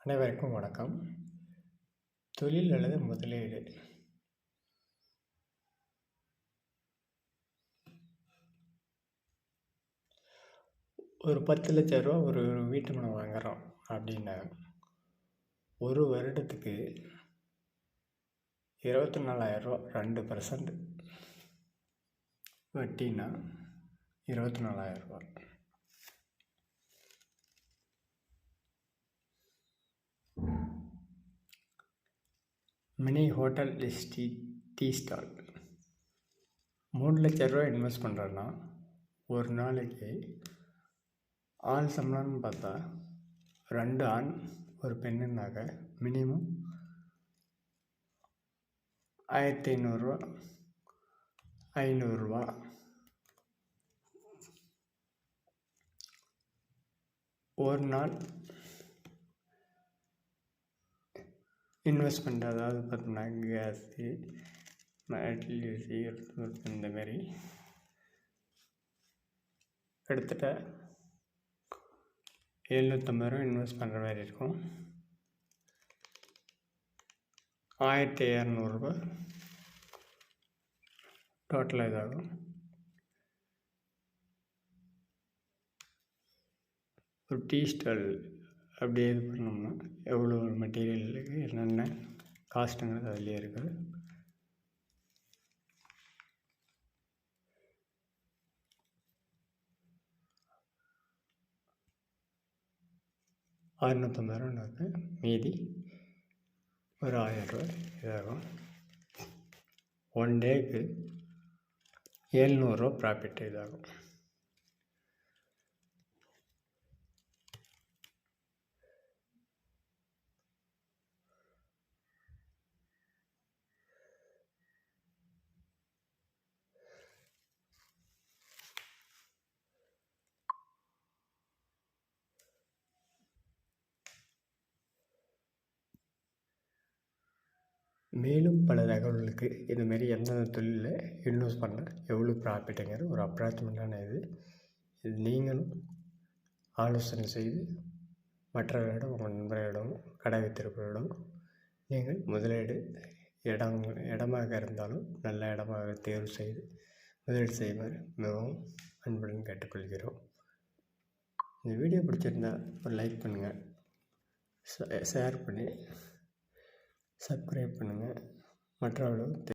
அனைவருக்கும் வணக்கம். தொழில் அல்லது முதலீடு. ஒரு 10,00,000 ரூபா ஒரு வீட்டு மனை வாங்குகிறோம் அப்படின்னா, ஒரு வருடத்துக்கு 24,000 ரூபா 2% வட்டினா 24,000 ரூபா. மினி ஹோட்டல் டீ ஸ்டால் 3,00,000 ரூபா இன்வெஸ்ட் பண்ணுறோன்னா, ஒரு நாளைக்கு ஆள் சம்பளம்னு பார்த்தா 2 ஆண் ஒரு பெண்ணுனாக்க மினிமம் 1,500 ரூபா 500 ரூபா. ஒரு நாள் இன்வெஸ்ட்மெண்ட், அதாவது பார்த்தோம்னா கேஸு, எலக்ட்ரிசிட்டி, இந்தமாரி கிட்டத்தட்ட 750 ரூபா இன்வெஸ்ட் பண்ணுற மாதிரி இருக்கும். 1,200 ரூபா டோட்டலாக இதாகும். ஒரு டீ ஸ்டால் அப்படியே இது பண்ணோம்னா எவ்வளோ மெட்டீரியலுக்கு என்னென்ன காஸ்ட்டுங்கிறது அதுலேயே இருக்குது. ₹650 மீதி ஒரு 1000 ரூபா இதாகும். 1 டேக்கு 700 ரூபா ப்ராஃபிட் இதாகும். மேலும் பல தகவல்களுக்கு இதுமாரி எந்தெந்த தொழிலில் இன்வெஸ்ட் பண்ணால் எவ்வளோ ப்ராஃபிட்டுங்கிறது ஒரு அப்ராக்சிமேட்டான இது நீங்களும் ஆலோசனை செய்து மற்றவர்களிடம், உங்கள் நண்பர்களிடம், கடை வைத்திருப்பவரிடம் நீங்கள் முதலீடு இடமாக இருந்தாலும் நல்ல இடமாக தேர்வு செய்து முதலீடு செய்யுமாறு மிகவும் அன்புடன் கேட்டுக்கொள்கிறோம். இந்த வீடியோ பிடிச்சிருந்தால் ஒரு லைக் பண்ணுங்கள், ஷேர் பண்ணி சப்ஸ்கிரைப் பண்ணுங்கள், மற்றவர்களும்